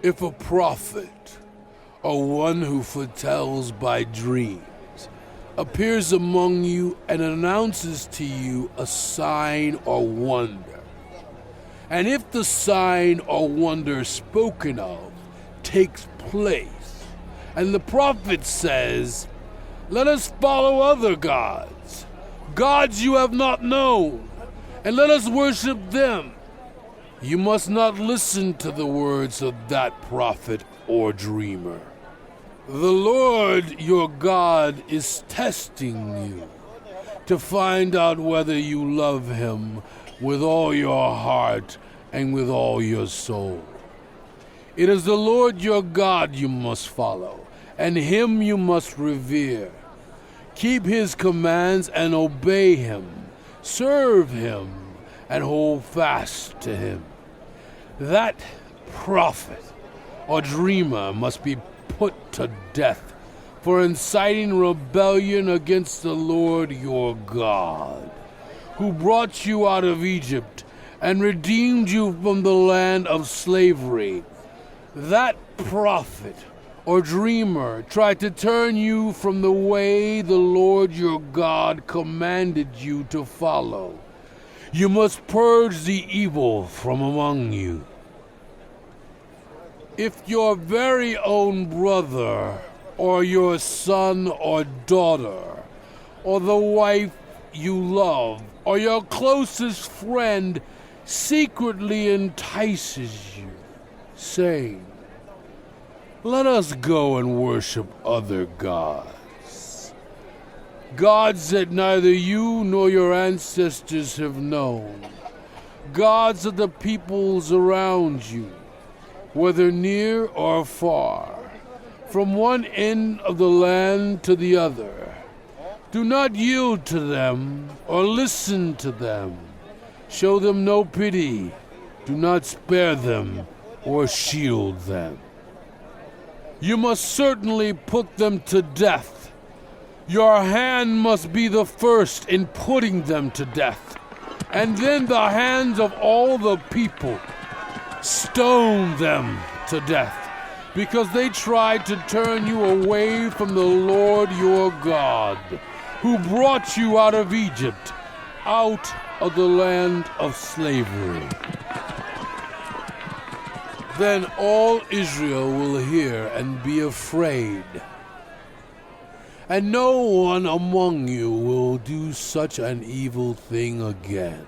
If a prophet, or one who foretells by dreams, appears among you and announces to you a sign or wonder, and if the sign or wonder spoken of takes place, and the prophet says, "Let us follow other gods, gods you have not known, and let us worship them," you must not listen to the words of that prophet or dreamer. The Lord your God is testing you to find out whether you love him with all your heart and with all your soul. It is the Lord your God you must follow, and him you must revere. Keep his commands and obey him. Serve him and hold fast to him. That prophet or dreamer must be put to death for inciting rebellion against the Lord your God, who brought you out of Egypt and redeemed you from the land of slavery. That prophet or dreamer tried to turn you from the way the Lord your God commanded you to follow. You must purge the evil from among you. If your very own brother, or your son or daughter, or the wife you love, or your closest friend secretly entices you, saying, "Let us go and worship other gods," gods that neither you nor your ancestors have known, gods of the peoples around you, whether near or far, from one end of the land to the other. Do not yield to them or listen to them. Show them no pity. Do not spare them or shield them. You must certainly put them to death. Your hand must be the first in putting them to death, and then the hands of all the people. Stone them to death, because they tried to turn you away from the Lord your God, who brought you out of Egypt, out of the land of slavery. Then all Israel will hear and be afraid, and no one among you will do such an evil thing again.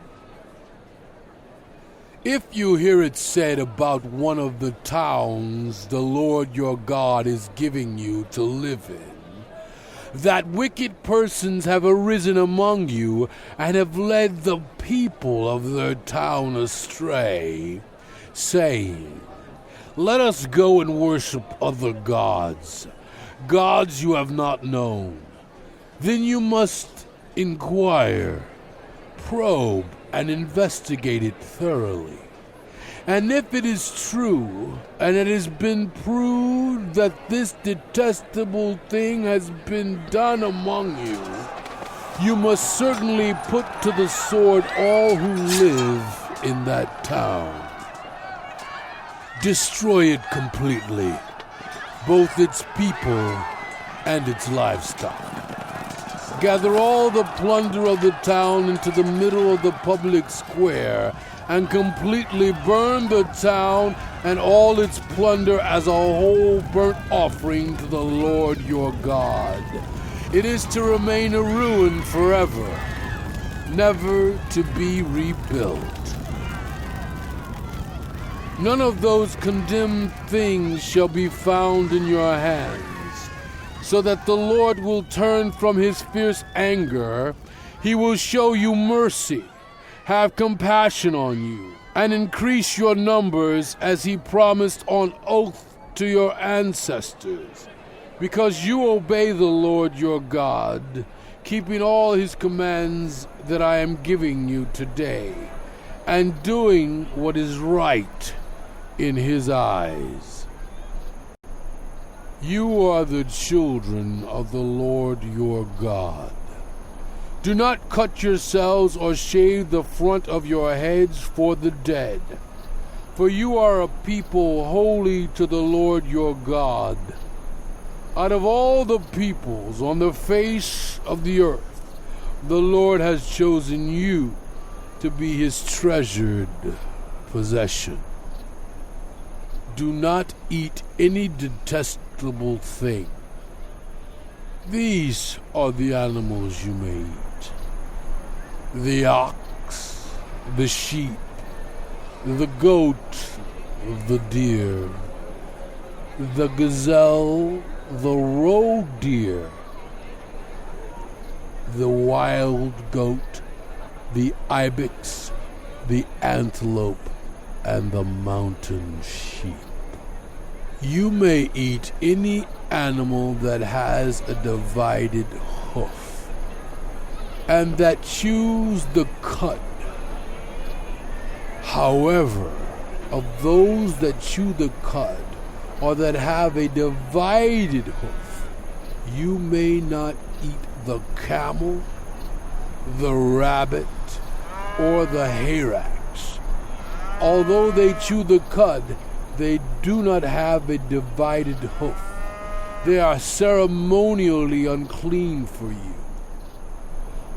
If you hear it said about one of the towns the Lord your God is giving you to live in, that wicked persons have arisen among you and have led the people of their town astray, saying, "Let us go and worship other gods, gods you have not known," then you must inquire, probe, and investigate it thoroughly. And if it is true, and it has been proved that this detestable thing has been done among you, you must certainly put to the sword all who live in that town. Destroy it completely, both its people and its livestock. Gather all the plunder of the town into the middle of the public square, and completely burn the town and all its plunder as a whole burnt offering to the Lord your God. It is to remain a ruin forever, never to be rebuilt. None of those condemned things shall be found in your hands, so that the Lord will turn from his fierce anger. He will show you mercy, have compassion on you, and increase your numbers as he promised on oath to your ancestors, because you obey the Lord your God, keeping all his commands that I am giving you today, and doing what is right in his eyes. You are the children of the Lord your God. Do not cut yourselves or shave the front of your heads for the dead, For you are a people holy to the Lord your God. Out of all the peoples on the face of the earth, the Lord has chosen you to be his treasured possession. Do not eat any detestable thing. These are the animals you may eat: the ox, the sheep, the goat, the deer, the gazelle, the roe deer, the wild goat, the ibex, the antelope, and the mountain sheep. You may eat any animal that has a divided hoof, and that chews the cud. However, of those that chew the cud, or that have a divided hoof, you may not eat the camel, the rabbit, or the hyrax. Although they chew the cud, they do not have a divided hoof. They are ceremonially unclean for you.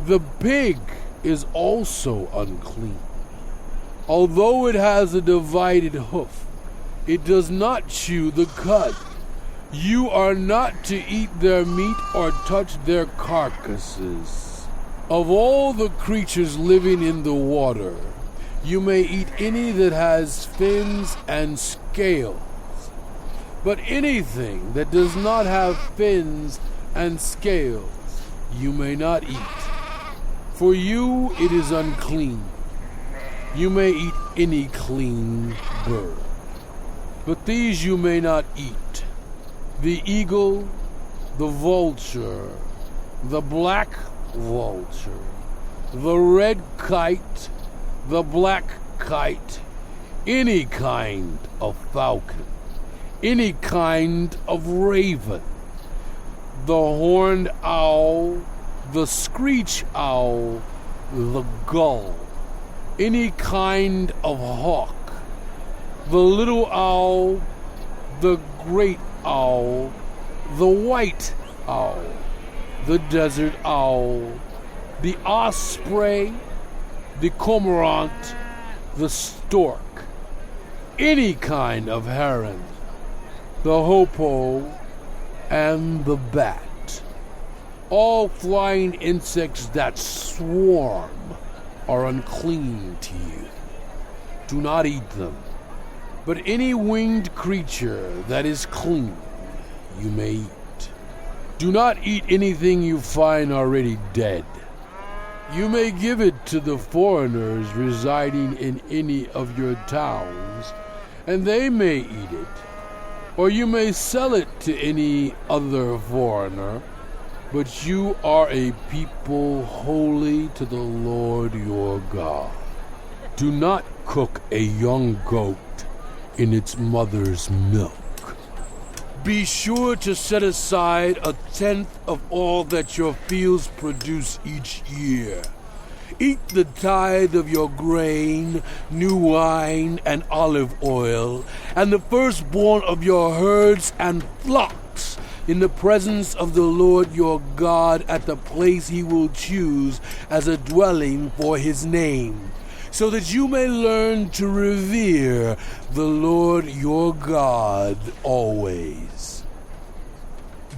The pig is also unclean. Although it has a divided hoof, it does not chew the cud. You are not to eat their meat or touch their carcasses. Of all the creatures living in the water, you may eat any that has fins and scales. But anything that does not have fins and scales, you may not eat. For you it is unclean. You may eat any clean bird. But these you may not eat: the eagle, the vulture, the black vulture, the red kite, the black kite, any kind of falcon, any kind of raven, the horned owl, the screech owl, the gull, any kind of hawk, the little owl, the great owl, the white owl, the desert owl, the osprey, the cormorant, the stork, any kind of heron, the hoopoe, and the bat. All flying insects that swarm are unclean to you. Do not eat them. But any winged creature that is clean, you may eat. Do not eat anything you find already dead. You may give it to the foreigners residing in any of your towns, and they may eat it. Or you may sell it to any other foreigner, but you are a people holy to the Lord your God. Do not cook a young goat in its mother's milk. Be sure to set aside 1/10 of all that your fields produce each year. Eat the tithe of your grain, new wine, and olive oil, and the firstborn of your herds and flocks in the presence of the Lord your God at the place he will choose as a dwelling for his name, so that you may learn to revere the Lord your God always.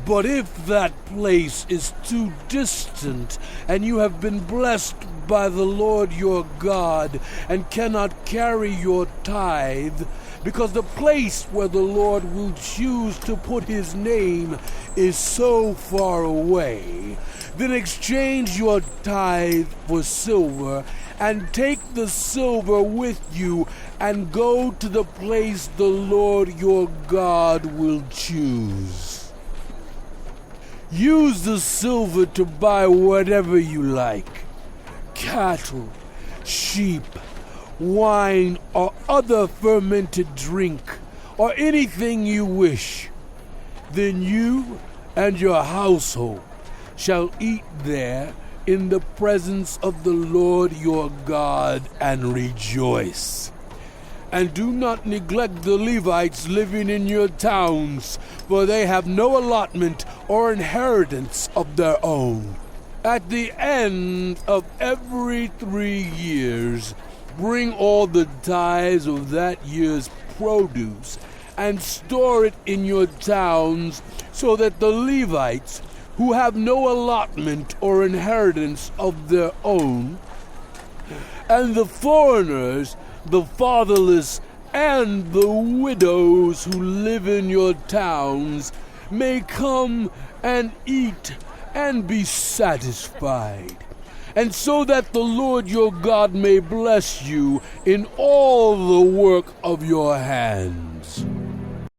But if that place is too distant, and you have been blessed by the Lord your God, and cannot carry your tithe, because the place where the Lord will choose to put his name is so far away, then exchange your tithe for silver, and take the silver with you, and go to the place the Lord your God will choose. Use the silver to buy whatever you like: cattle, sheep, wine, or other fermented drink, or anything you wish. Then you and your household shall eat there in the presence of the Lord your God and rejoice. And do not neglect the Levites living in your towns, for they have no allotment or inheritance of their own. At the end of every 3 years, bring all the tithes of that year's produce and store it in your towns, so that the Levites, who have no allotment or inheritance of their own, and the foreigners, the fatherless, and the widows who live in your towns may come and eat and be satisfied, and so that the Lord your God may bless you in all the work of your hands.